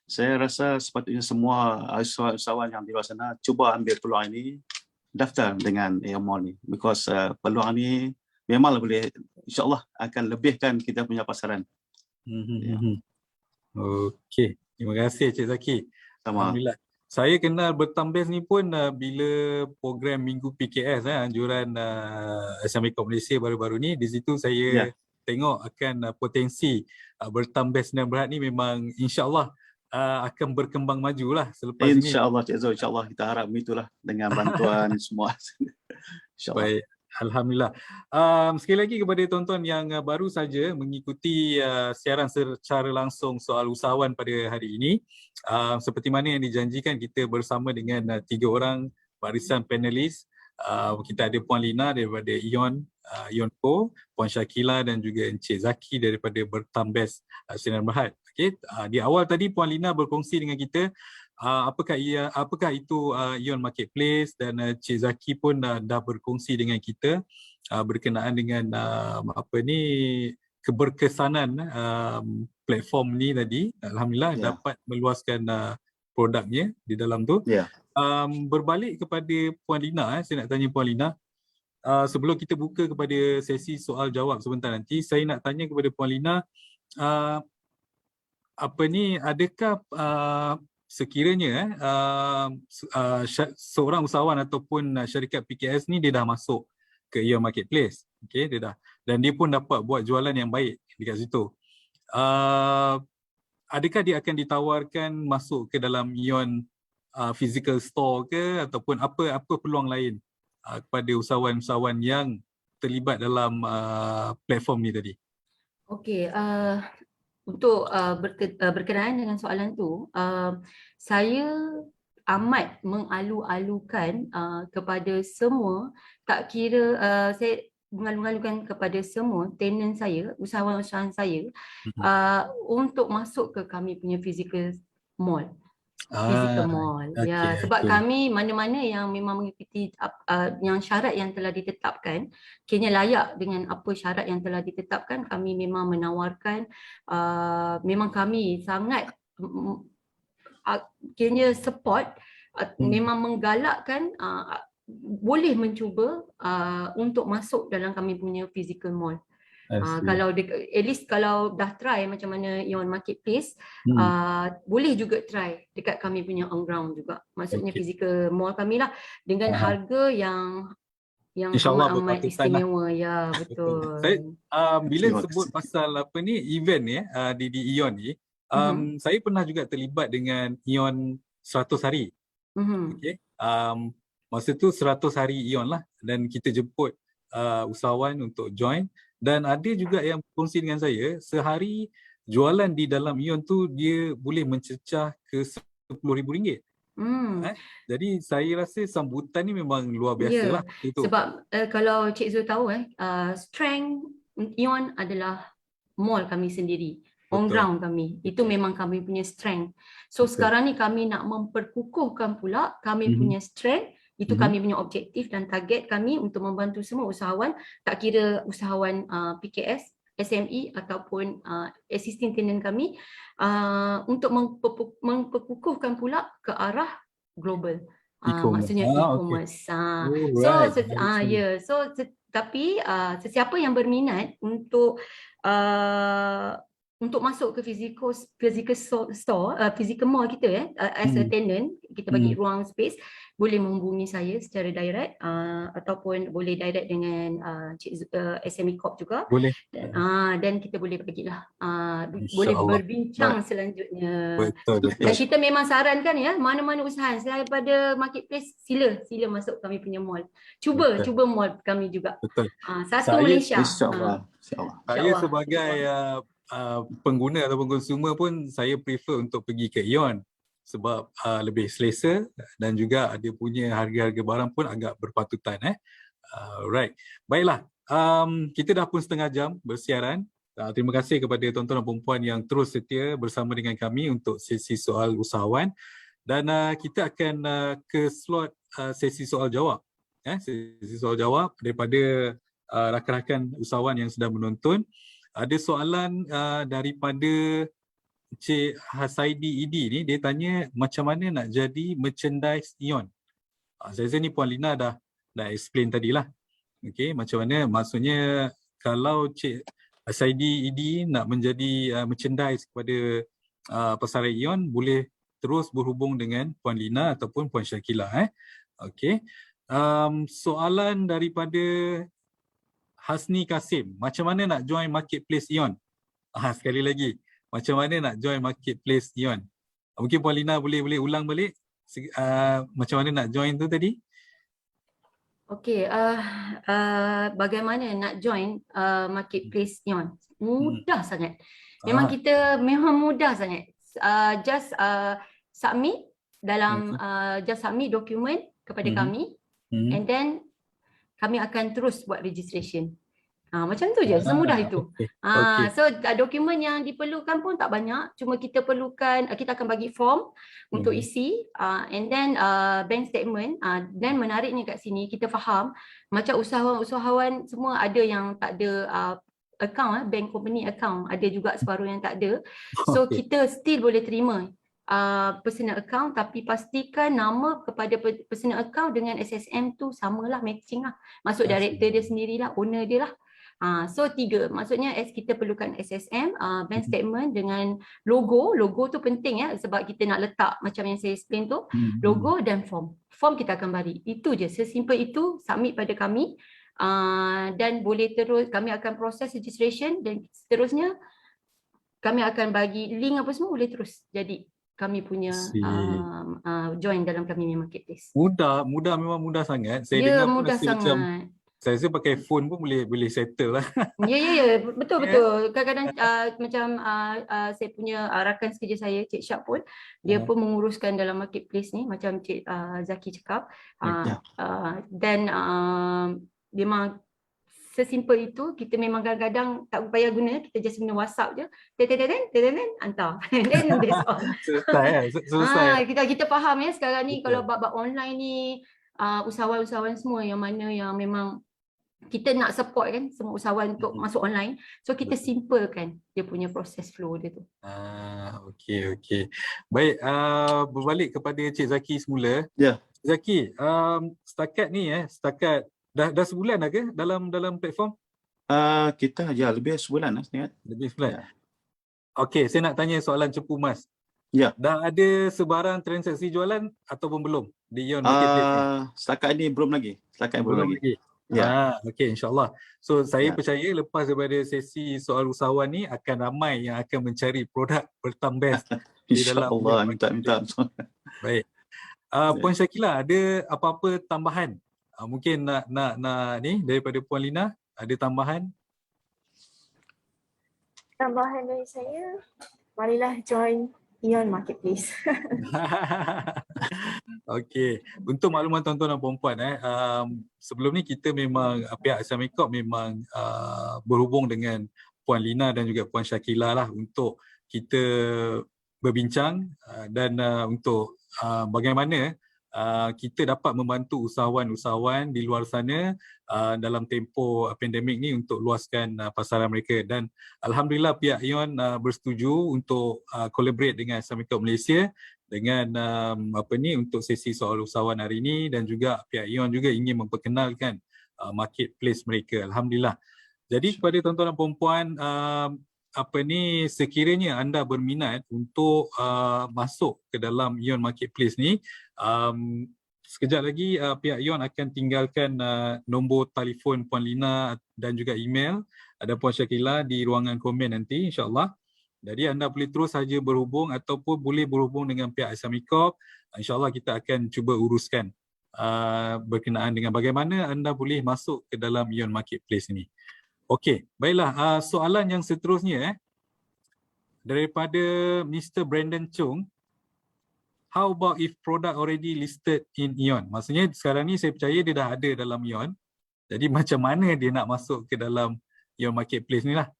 S2: saya rasa sepatutnya semua usahawan yang di luar sana cuba ambil peluang ini, daftar dengan ION Mall ni. Because peluang ni memang boleh, insyaAllah akan lebihkan kita punya pasaran.
S1: Okey, terima kasih Cik Zaki. Alhamdulillah. Saya kenal Bertambes ni pun bila program Minggu PKS anjuran SMA Corp Malaysia baru-baru ni. Di situ saya tengok akan potensi Bertambes dan Berhad ni memang insya-Allah akan berkembang majulah selepas ini.
S2: InsyaAllah Cik Zul, insya-Allah kita harap begitulah dengan bantuan semua. InsyaAllah.
S1: Baik. Alhamdulillah. Sekali lagi kepada tuan-tuan yang baru saja mengikuti siaran secara langsung soal usahawan pada hari ini. Seperti mana yang dijanjikan, kita bersama dengan 3 orang barisan panelis. Kita ada Puan Lina daripada ION Co, Puan Syakila dan juga Encik Zaki daripada Bertambes Sinar Berhad. Okay. Di awal tadi Puan Lina berkongsi dengan kita apakah itu ION Marketplace, dan Cik Zaki pun dah berkongsi dengan kita berkenaan dengan keberkesanan platform ni tadi. Alhamdulillah dapat meluaskan produknya di dalam tu. Berbalik kepada Puan Lina, saya nak tanya Puan Lina, sebelum kita buka kepada sesi soal jawab sebentar nanti, saya nak tanya kepada Puan Lina, adakah sekiranya seorang usahawan ataupun syarikat PKS ni dia dah masuk ke ION Marketplace, okey, dia dah, dan dia pun dapat buat jualan yang baik dekat situ, adakah dia akan ditawarkan masuk ke dalam ION physical store ke, ataupun apa peluang lain kepada usahawan-usahawan yang terlibat dalam platform ni tadi?
S3: Okey, untuk berkenaan dengan soalan tu, saya amat mengalu-alukan kepada semua, tak kira saya mengalu-alukan kepada semua tenant saya, usahawan-usahawan saya, untuk masuk ke kami punya physical mall. Ya, sebab kami mana-mana yang memang mengikuti yang syarat yang telah ditetapkan, kiranya layak dengan apa syarat yang telah ditetapkan, kami memang menawarkan, memang kami sangat kiranya support, memang menggalakkan boleh mencuba untuk masuk dalam kami punya physical mall. Kalau at least kalau dah try macam mana ION Marketplace, boleh juga try dekat kami punya on ground juga, maksudnya physical mall kami lah, dengan harga yang amat istimewa. Ya, betul.
S1: Saya bila sebut pasal event ni di ION ni, saya pernah juga terlibat dengan ION 100 hari. Okay. Masa tu 100 hari ION lah, dan kita jemput usahawan untuk join, dan ada juga yang berkongsi dengan saya, sehari jualan di dalam ION tu dia boleh mencecah ke RM10,000. Jadi saya rasa sambutan ni memang luar biasa lah.
S3: Sebab kalau Cik Zul tahu, strength ION adalah mall kami sendiri, on ground kami. Itu memang kami punya strength. So sekarang ni kami nak memperkukuhkan pula kami punya strength. Itu kami punya objektif dan target kami untuk membantu semua usahawan, tak kira usahawan PKS, SME ataupun existing tenant kami, untuk memperkukuhkan pula ke arah global. Maksudnya e-commerce. Tapi sesiapa yang berminat untuk masuk ke physical store, physical mall kita, as a tenant, kita bagi ruang space, boleh menghubungi saya secara direct, ataupun boleh direct dengan SME Corp juga.
S1: Boleh.
S3: Dan kita boleh bagilah, boleh berbincang selanjutnya.
S1: Betul.
S3: Dan kita memang sarankan mana-mana usahawan selain daripada marketplace, sila masuk kami punya mall. Cuba mall kami juga.
S1: Betul.
S3: Satu Malaysia.
S2: InsyaAllah.
S1: Saya sebagai pengguna ataupun konsumer pun, saya prefer untuk pergi ke ION sebab lebih selesa, dan juga dia punya harga-harga barang pun agak berpatutan. Right. Baiklah, kita dah pun setengah jam bersiaran. Terima kasih kepada tuan-tuan dan puan-puan yang terus setia bersama dengan kami untuk sesi soal usahawan, dan kita akan ke slot sesi soal jawab. Sesi soal jawab daripada rakan-rakan usahawan yang sedang menonton. Ada soalan daripada Cik Hasaidi Idi ni, dia tanya macam mana nak jadi merchandise ION. Saya rasa ni Puan Lina dah explain tadilah. Okey, macam mana, maksudnya kalau Cik Hasaidi Idi nak menjadi merchandise kepada pasaran ION, boleh terus berhubung dengan Puan Lina ataupun Puan Syakila. Okey. Soalan daripada Hasni Kasim, macam mana nak join marketplace ION? Sekali lagi, macam mana nak join marketplace ION? Mungkin Puan Lina boleh ulang balik macam mana nak join tu tadi?
S3: Okey, bagaimana nak join marketplace Ion? Mudah sangat. Memang memang mudah sangat. Just submit just submit dokumen kepada kami, and then kami akan terus buat registration. Macam tu je, semudah itu.
S1: Okey.
S3: So dokumen yang diperlukan pun tak banyak, cuma kita perlukan, kita akan bagi form untuk isi, and then bank statement. Dan menariknya kat sini kita faham macam usahawan semua ada yang tak ada account, bank company account, ada juga separuh yang tak ada. So kita still boleh terima personal account, tapi pastikan nama kepada personal account dengan SSM tu samalah, matching lah. Masuk director dia sendirilah, owner dia lah. So 3, maksudnya kita perlukan SSM, bank statement dengan logo tu penting ya, sebab kita nak letak macam yang saya explain tu, logo dan form kita akan bagi, itu je, sesimpel itu. Submit pada kami, dan boleh terus kami akan proses registration, dan seterusnya kami akan bagi link apa semua, boleh terus jadi kami punya join dalam kami punya marketplace.
S1: Mudah, memang mudah sangat. Saya dengar pun
S3: Mudah
S1: rasa macam
S3: sangat.
S1: saya rasa pakai phone pun boleh settle lah.
S3: Ya, betul. Kadang-kadang macam saya punya rakan sekerja saya, Cik Syab pun, dia pun menguruskan dalam marketplace ni, macam Cik Zaki cakap. Dan memang sesimpel itu. Kita memang kadang-kadang tak payah guna, kita just guna WhatsApp je, hantar. Then that's all.
S1: Selesai.
S3: Kita faham ya sekarang ni. Betul. Kalau bab online ni, usahawan-usahawan semua yang mana yang memang kita nak support kan semua usahawan untuk masuk online. So kita simplekan dia punya proses flow dia tu.
S1: Okey. Baik, berbalik kepada Cik Zaki semula.
S2: Ya.
S1: Cik Zaki, setakat ni dah sebulan dah ke dalam platform?
S2: Kita lebih sebulan lah sebenarnya.
S1: Lebih sebulan.
S2: Ya.
S1: Okey, saya nak tanya soalan cepu mas.
S2: Ya.
S1: Dah ada sebarang transaksi jualan ataupun belum di Ion Marketplace ni?
S2: Setakat ini belum lagi. Belum lagi.
S1: Ya. Okey, insyaAllah. So saya percaya lepas daripada sesi soal usahawan ni akan ramai yang akan mencari produk Bertam Best di dalam
S2: InsyaAllah, minta.
S1: Baik. Puan Syakila, ada apa-apa tambahan? Mungkin nak ni daripada Puan Lina, ada tambahan?
S4: Tambahan dari saya, marilah join Ion Marketplace.
S1: Okey, untuk makluman tuan-tuan dan puan-puan, sebelum ni kita memang pihak Islamicop memang berhubung dengan Puan Lina dan juga Puan Syakila lah untuk kita berbincang dan untuk bagaimana kita dapat membantu usahawan-usahawan di luar sana dalam tempoh pandemik ni untuk luaskan pasaran mereka. Dan alhamdulillah pihak Ion bersetuju untuk collaborate dengan Islamicop Malaysia dengan untuk sesi soal usahawan hari ini, dan juga pihak Ion juga ingin memperkenalkan marketplace mereka. Alhamdulillah. Jadi kepada tuan-tuan dan puan-puan, sekiranya anda berminat untuk masuk ke dalam Ion Marketplace ni, sekejap lagi pihak Ion akan tinggalkan nombor telefon Puan Lina dan juga email dan Puan Syakila di ruangan komen nanti, insyaAllah. Jadi anda boleh terus saja berhubung ataupun boleh berhubung dengan pihak Islamicop. InsyaAllah kita akan cuba uruskan berkenaan dengan bagaimana anda boleh masuk ke dalam Ion Marketplace ini. Okey, baiklah. Soalan yang seterusnya daripada Mr. Brandon Chung. How about if product already listed in Ion? Maksudnya sekarang ni saya percaya dia dah ada dalam Ion. Jadi macam mana dia nak masuk ke dalam Ion Marketplace ni lah?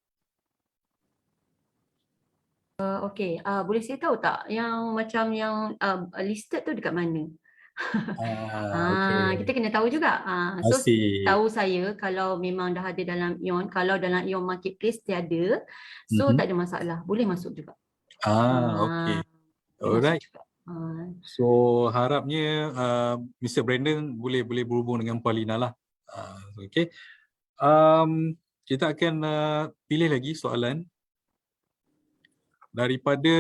S3: Okey, boleh saya tahu tak yang macam yang listed tu dekat mana?
S1: Okay.
S3: Kita kena tahu juga. So tahu saya kalau memang dah ada dalam Ion, kalau dalam Ion Marketplace dia ada, so tak ada masalah, boleh masuk juga.
S1: Okay. Alright. So harapnya Mr. Brandon boleh berhubung dengan Puan Lina lah. Okay. Kita akan pilih lagi soalan daripada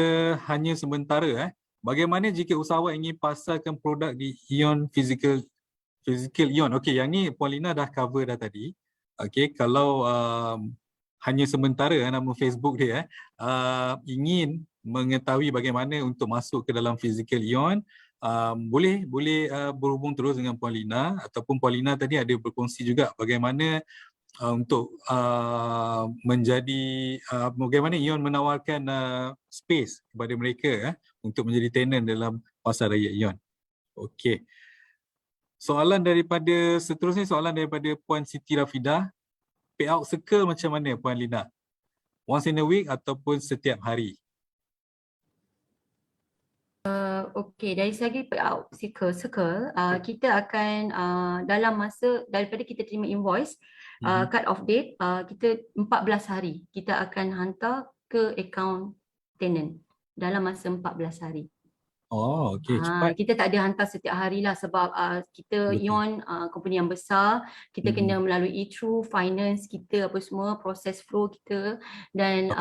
S1: hanya sementara. Bagaimana jika usahawan ingin pasarkan produk di Ion physical Ion? Okey, yang ni Puan Lina dah cover dah tadi. Okey, kalau hanya sementara nama Facebook dia ingin mengetahui bagaimana untuk masuk ke dalam physical Ion, boleh berhubung terus dengan Puan Lina, ataupun Puan Lina tadi ada berkongsi juga bagaimana untuk bagaimana Ion menawarkan space kepada mereka untuk menjadi tenant dalam pasar raya Ion. Okey. Seterusnya soalan daripada Puan Siti Rafidah. Payout circle macam mana Puan Lina? Once in a week ataupun setiap hari?
S3: Okey, dari segi payout circle, kita akan dalam masa daripada kita terima invoice, cut off date, kita 14 hari kita akan hantar ke akaun tenant dalam masa 14 hari.
S1: Oh, okey, cepat.
S3: Kita tak ada hantar setiap hari lah sebab kita
S1: Betul.
S3: Ion company yang besar, kita
S1: Mhm.
S3: kena melalui through finance kita apa semua, proses flow kita, dan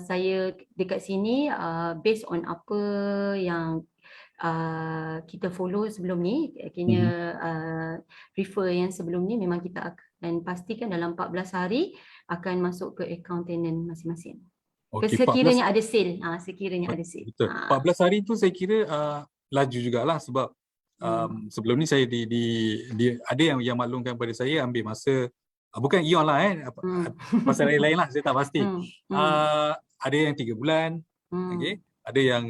S3: saya dekat sini based on apa yang kita follow sebelum ni, kena refer yang sebelum ni, memang kita akan pastikan dalam 14 hari akan masuk ke akaun tenant masing-masing.
S1: Okey,
S3: Sekiranya ada sale, sekiranya ada sale.
S1: betul. 14 hari tu saya kira laju jugalah sebab sebelum ni saya ada yang maklumkan pada saya ambil masa, bukan Ion lah pasal lain lah saya tak pasti. Ada yang 3 bulan, okey. Ada yang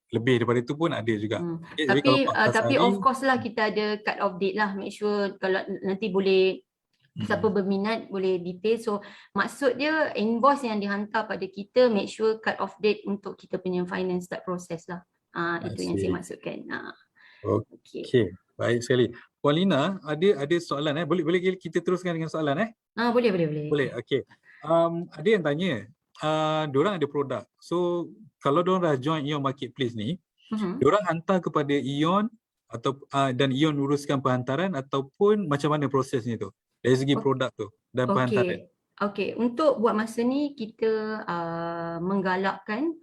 S1: lebih daripada itu pun ada juga. Okay, jadi kalau 14
S3: Tapi
S1: hari,
S3: of course lah kita ada cut off date lah, make sure kalau nanti boleh siapa berminat boleh detail. So maksud dia invoice yang dihantar pada kita, make sure cut off date untuk kita punya finance start process lah. Itu yang saya maksudkan.
S1: Okey, baik sekali. Puan Lina, ada soalan boleh kita teruskan dengan soalan
S3: Boleh.
S1: Boleh, okey. Ada yang tanya, diorang ada produk. So kalau diorang dah join Ion Marketplace ni, diorang hantar kepada Ion atau dan Ion uruskan penghantaran, ataupun macam mana prosesnya tu dari segi produk tu dan penghantaran?
S3: Okey, untuk buat masa ni kita menggalakkan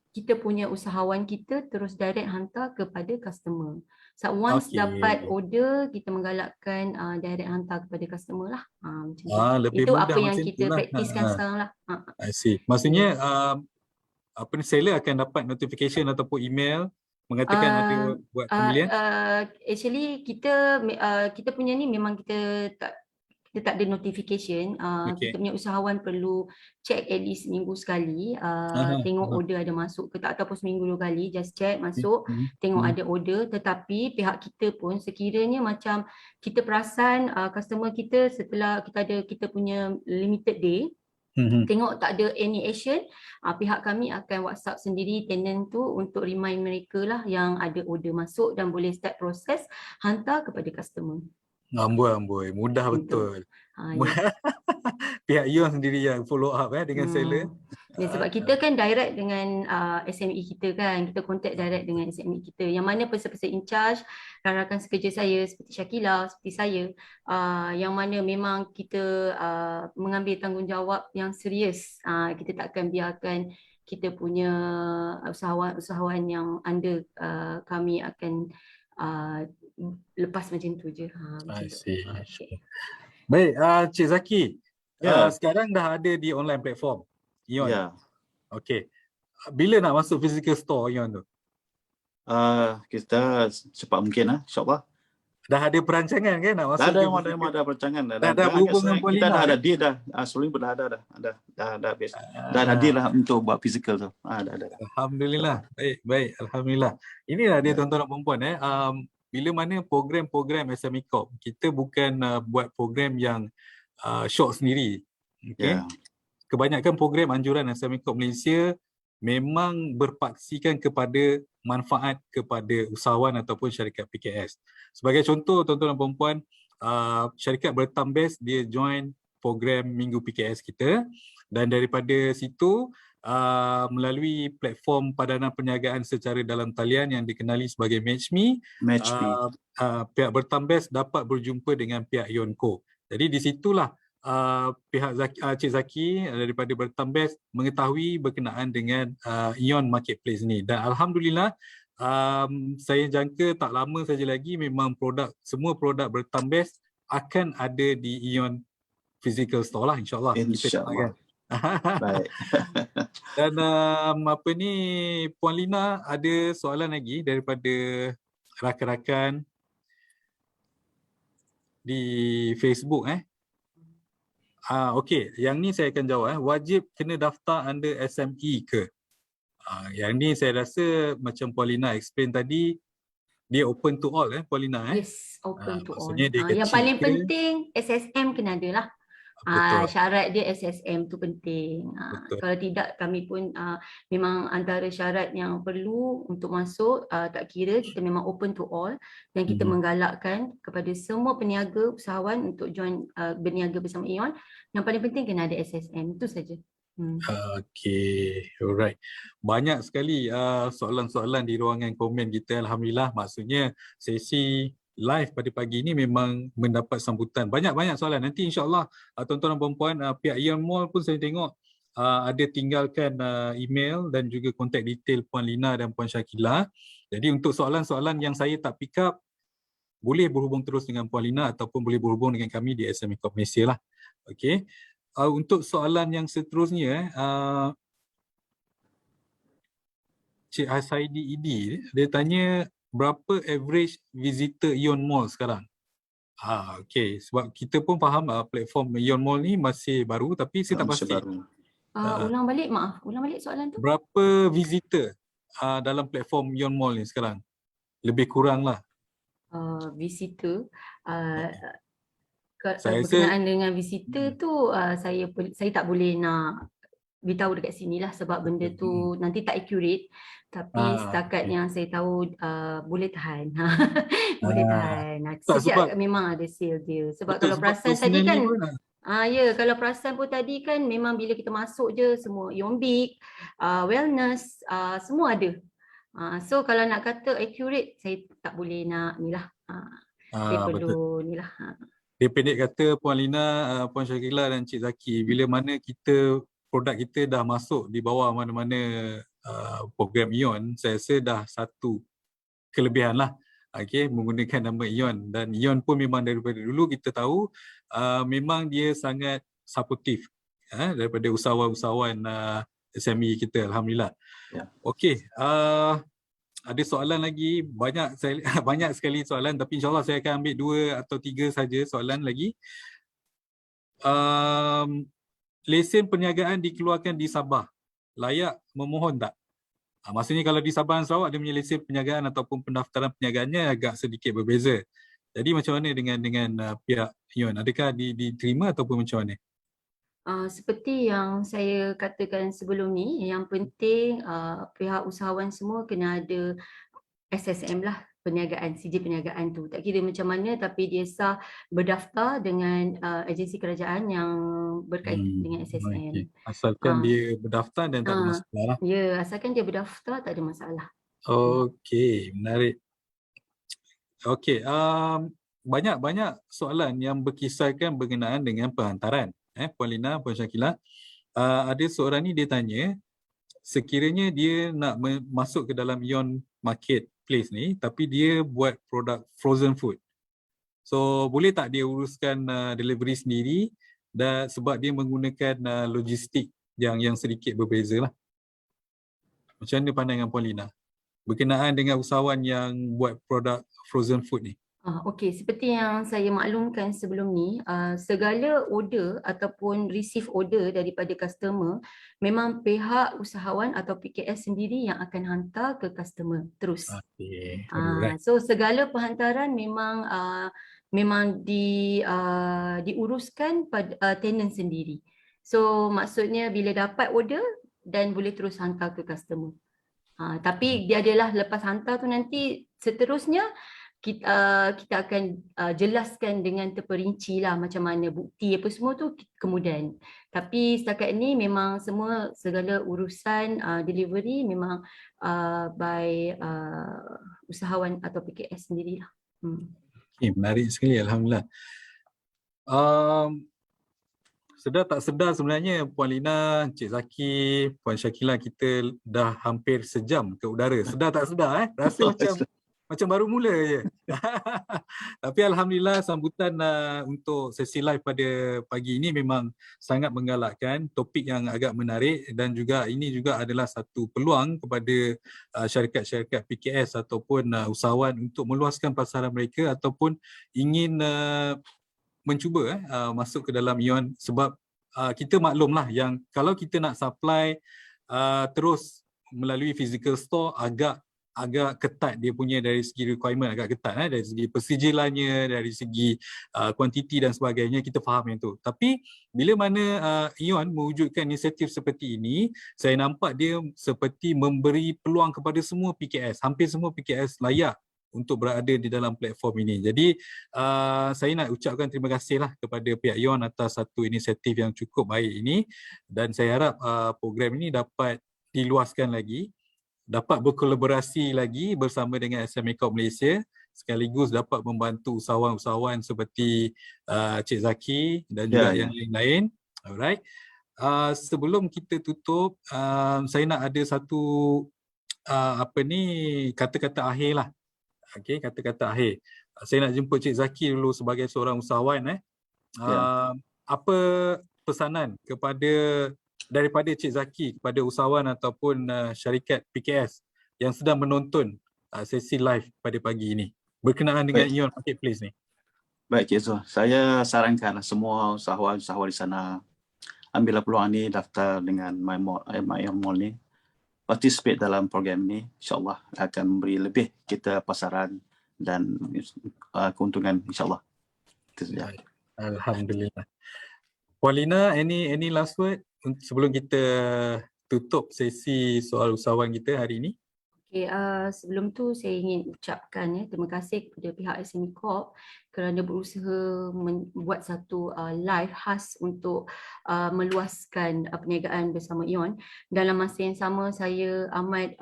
S3: kita punya usahawan kita terus direct hantar kepada customer. So once dapat order, kita menggalakkan direct hantar kepada customer lah. Macam tu.
S1: Lebih
S3: Itu
S1: mudah
S3: apa yang
S1: macam
S3: kita
S1: itulah.
S3: praktiskan sekarang lah.
S1: I see. Maksudnya seller akan dapat notification ataupun email mengatakan ada buat pembelian?
S3: Actually kita punya ni memang kita tak ada notification. Kita punya usahawan perlu check at least seminggu sekali, tengok order ada masuk ke tak, ataupun seminggu 2 kali, just check masuk, tengok ada order. Tetapi pihak kita pun sekiranya macam kita perasan customer kita setelah kita punya limited day, tengok tak ada any action, pihak kami akan WhatsApp sendiri tenant tu untuk remind mereka lah yang ada order masuk dan boleh start proses hantar kepada customer.
S1: Amboi, mudah betul. Pihak Ion sendiri yang follow up dengan seller.
S3: Sebab kita kan direct dengan SME kita kan, kita contact direct dengan SME kita, yang mana person-person in charge, rakan-rakan sekerja saya seperti Syakila, seperti saya, yang mana memang kita mengambil tanggungjawab yang serius. Kita tak akan biarkan kita punya usahawan yang under kami akan lepas macam tu je.
S1: I see. Baik, Cik Zaki, sekarang dah ada di online platform Ion. Okey. Bila nak masuk physical store Ion tu?
S2: Kita cepat mungkin insyaAllah.
S1: Dah ada perancangan kan nak masuk?
S2: Ada perancangan.
S1: Dah berhubung dengan Puan Lina.
S2: Kita dah ada deal dah. Sebelum pun dah habis. Dah ada deal lah untuk buat physical tu. Dah.
S1: Alhamdulillah. Baik. Alhamdulillah. Inilah dia tuan-tuan dan puan-puan bila mana program-program SME Corp, kita bukan buat program yang short sendiri. Okay? Kebanyakan program anjuran SME Corp Malaysia memang berpaksikan kepada manfaat kepada usahawan ataupun syarikat PKS. Sebagai contoh tuan-tuan dan puan-puan, syarikat Bertam Best dia join program Minggu PKS kita, dan daripada situ melalui platform padanan perniagaan secara dalam talian yang dikenali sebagai MatchMe, pihak Bertam Best dapat berjumpa dengan pihak Ionco. Jadi di situlah pihak Cik Zaki daripada Bertam Best mengetahui berkenaan dengan Ion Marketplace ni, dan alhamdulillah saya jangka tak lama saja lagi memang semua produk Bertam Best akan ada di Ion Physical Store lah, insyaAllah.
S2: InsyaAllah. Baik.
S1: Dan apa ni, Puan Lina ada soalan lagi daripada rakan-rakan di Facebook okey, yang ni saya akan jawab wajib kena daftar under SME ke? Yang ni saya rasa macam Puan Lina explain tadi, dia open to all Puan Lina
S3: Yes, open to all.
S1: maksudnya dia
S3: Yang
S1: kecil
S3: paling
S1: ke?
S3: penting SSM kena ada lah.
S1: Betul.
S3: Syarat dia SSM tu penting.
S1: Betul.
S3: Kalau tidak kami pun memang antara syarat yang perlu untuk masuk, tak kira kita memang open to all dan kita menggalakkan kepada semua peniaga usahawan untuk join berniaga bersama Ion. Yang paling penting kena ada SSM, itu saja.
S1: Okay, alright. Banyak sekali soalan-soalan di ruangan komen kita, Alhamdulillah. Maksudnya sesi live pada pagi ini memang mendapat sambutan. Banyak-banyak soalan. Nanti insyaAllah tuan-tuan dan puan-puan, pihak Ion Mall pun saya tengok ada tinggalkan email dan juga kontak detail Puan Lina dan Puan Syakila. Jadi untuk soalan-soalan yang saya tak pick up, boleh berhubung terus dengan Puan Lina ataupun boleh berhubung dengan kami di SME Corp Malaysia lah. Okay. Untuk soalan yang seterusnya, Cik Hasaidi Idi, dia tanya berapa average visitor Ion Mall sekarang? Okay, sebab kita pun faham platform Ion Mall ni masih baru tapi saya tak pasti.
S3: Ulang balik soalan tu.
S1: Berapa visitor dalam platform Ion Mall ni sekarang? Lebih kurang lah.
S3: Visitor,
S1: Saya
S3: berkenaan dengan visitor tu saya tak boleh nak beritahu dekat sini lah sebab benda tu nanti tak accurate. Tapi setakat yang saya tahu boleh tahan. Boleh tahan. Sejak memang ada sale dia. Sebab kalau perasan tadi kan kalau perasan pun tadi kan memang bila kita masuk je semua Ion Big, wellness, semua ada. So kalau nak kata accurate saya tak boleh nak ni lah. Saya perlu ni lah.
S1: Dia pendek kata Puan Lina, Puan Syakila dan Cik Zaki, bila mana produk kita dah masuk di bawah mana-mana program Ion, saya rasa dah satu kelebihan lah. Okay, menggunakan nama Ion, dan Ion pun memang daripada dulu kita tahu memang dia sangat supportive daripada usahawan-usahawan SME kita, Alhamdulillah. Okey, ada soalan lagi, banyak sekali soalan, tapi insyaAllah saya akan ambil 2 atau 3 saja soalan lagi. Lesen perniagaan dikeluarkan di Sabah, layak memohon tak? Maksudnya kalau di Sabah dan Sarawak dia punya lesen perniagaan ataupun pendaftaran perniagaannya agak sedikit berbeza. Jadi macam mana dengan pihak Ion? Adakah diterima ataupun macam mana?
S3: Seperti yang saya katakan sebelum ni, yang penting pihak usahawan semua kena ada SSM lah, perniagaan, CJ perniagaan tu. Tak kira macam mana tapi dia sah berdaftar dengan agensi kerajaan yang berkaitan dengan SSM.
S1: Okay. Asalkan dia berdaftar dan tak ada masalah lah.
S3: Ya, asalkan dia berdaftar tak ada masalah.
S1: Okey, menarik. Okey, banyak soalan yang berkisarkan berkenaan dengan penghantaran. Puan Lina, Puan Syakila, ada seorang ni dia tanya, sekiranya dia nak masuk ke dalam Ion Marketplace ni, tapi dia buat produk frozen food. So boleh tak dia uruskan delivery sendiri, dan sebab dia menggunakan logistik yang sedikit berbeza lah. Macam mana pandangan Puan Lina berkenaan dengan usahawan yang buat produk frozen food ni?
S3: Okey, seperti yang saya maklumkan sebelum ni, segala order ataupun receive order daripada customer, memang pihak usahawan atau PKS sendiri yang akan hantar ke customer terus.
S1: Okay.
S3: So segala penghantaran memang diuruskan pada tenant sendiri. So maksudnya bila dapat order dan boleh terus hantar ke customer. Tapi dia adalah lepas hantar tu nanti seterusnya kita akan jelaskan dengan terperinci lah macam mana bukti apa semua tu kemudian. Tapi setakat ni memang segala urusan delivery memang by usahawan atau PKS sendirilah.
S1: Okay, menarik sekali, Alhamdulillah. Sedar tak sedar sebenarnya Puan Lina, Cik Zaki, Puan Syakila, kita dah hampir sejam ke udara. Sedar tak sedar rasa macam macam baru mula je. Tapi alhamdulillah sambutan untuk sesi live pada pagi ini memang sangat menggalakkan, topik yang agak menarik dan juga ini juga adalah satu peluang kepada syarikat-syarikat PKS ataupun usahawan untuk meluaskan pasaran mereka ataupun ingin mencuba masuk ke dalam ION sebab kita maklumlah yang kalau kita nak supply terus melalui physical store agak ketat dia punya dari segi requirement, agak ketat dari segi persijilannya, dari segi kuantiti dan sebagainya, kita faham yang tu. Tapi bila mana ION mewujudkan inisiatif seperti ini, saya nampak dia seperti memberi peluang kepada semua PKS, hampir semua PKS layak untuk berada di dalam platform ini. Jadi saya nak ucapkan terima kasihlah kepada pihak ION atas satu inisiatif yang cukup baik ini dan saya harap program ini dapat diluaskan lagi, dapat berkolaborasi lagi bersama dengan SME Corp Malaysia sekaligus dapat membantu usahawan-usahawan seperti Cik Zaki dan juga yang lain-lain. Alright. Sebelum kita tutup, saya nak ada satu kata-kata akhir lah. Okey, kata-kata akhir. Saya nak jemput Cik Zaki dulu sebagai seorang usahawan. Apa pesanan daripada Cik Zaki kepada usahawan ataupun syarikat PKS yang sedang menonton sesi live pada pagi ini berkenaan dengan ION Marketplace ni?
S2: Baik Cik Zul, saya sarankan semua usahawan-usahawan di sana ambillah peluang ni, daftar dengan My ION Mall ni, participate dalam program ni, insyaAllah akan memberi lebih kita pasaran dan keuntungan insyaAllah. Itu saja.
S1: Alhamdulillah. Puan Lina, any last word sebelum kita tutup sesi soal usahawan kita hari ini?
S3: Okay, sebelum tu saya ingin ucapkan terima kasih kepada pihak SME Corp kerana berusaha membuat satu live khas untuk meluaskan perniagaan bersama ION. Dalam masa yang sama saya amat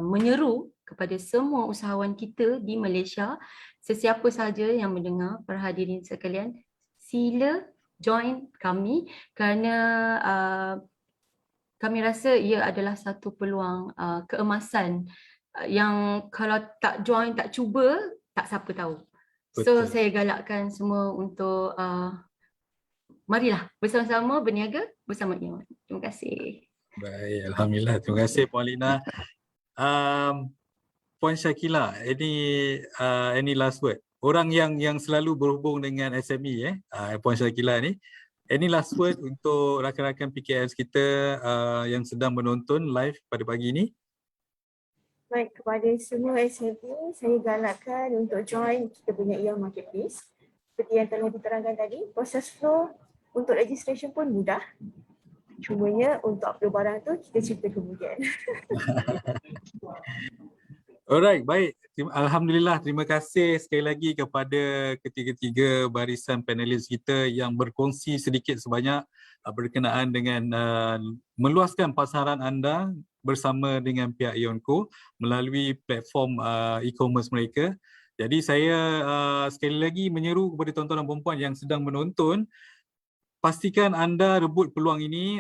S3: menyeru kepada semua usahawan kita di Malaysia, sesiapa sahaja yang mendengar, para hadirin sekalian, sila join kami kerana kami rasa ia adalah satu peluang keemasan yang kalau tak join, tak cuba, tak siapa tahu. So saya galakkan semua untuk marilah bersama-sama berniaga bersama ION. Terima kasih.
S1: Baik, alhamdulillah. Terima kasih Puan Lina. Puan Syakila, any last word? Orang yang selalu berhubung dengan SME Puan Syakila ni, any last word untuk rakan-rakan PKS kita yang sedang menonton live pada pagi ini?
S4: Baik, kepada semua SME, saya galakkan untuk join kita punya ION Marketplace. Seperti yang telah diterangkan tadi, proses flow untuk registration pun mudah. Cumanya untuk upload barang tu kita cerita kemudian.
S1: Alright, baik. Alhamdulillah, terima kasih sekali lagi kepada ketiga-tiga barisan panelis kita yang berkongsi sedikit sebanyak berkenaan dengan meluaskan pasaran anda bersama dengan pihak IONCO melalui platform e-commerce mereka. Jadi saya sekali lagi menyeru kepada tuan-tuan dan puan-puan yang sedang menonton, pastikan anda rebut peluang ini,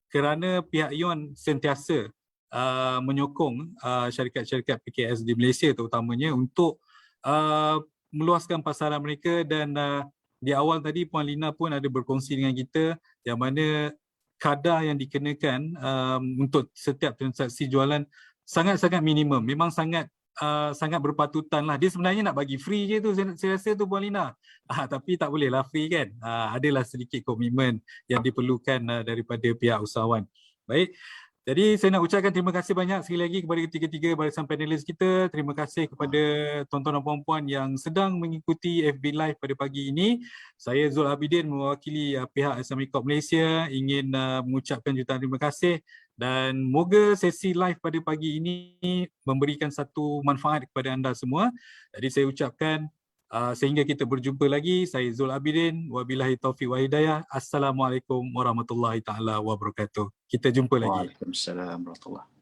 S1: kerana pihak ION sentiasa menyokong syarikat-syarikat PKS di Malaysia terutamanya untuk meluaskan pasaran mereka dan di awal tadi Puan Lina pun ada berkongsi dengan kita yang mana kadar yang dikenakan untuk setiap transaksi jualan sangat-sangat minimum, memang sangat berpatutan lah. Dia sebenarnya nak bagi free je tu, saya rasa tu Puan Lina. Tapi tak boleh lah free kan. Adalah sedikit komitmen yang diperlukan daripada pihak usahawan. Baik. Jadi saya nak ucapkan terima kasih banyak sekali lagi kepada ketiga-tiga barisan panelis kita. Terima kasih kepada tuan-tuan dan puan-puan yang sedang mengikuti FB Live pada pagi ini. Saya Zul Abidin mewakili pihak SME Corp Malaysia ingin mengucapkan jutaan terima kasih dan moga sesi live pada pagi ini memberikan satu manfaat kepada anda semua. Jadi saya ucapkan sehingga kita berjumpa lagi, saya Zul Abidin, wabillahi taufiq wa hidayah. Assalamualaikum warahmatullahi taala wabarakatuh. Kita jumpa lagi.
S2: Waalaikumsalam warahmatullahi.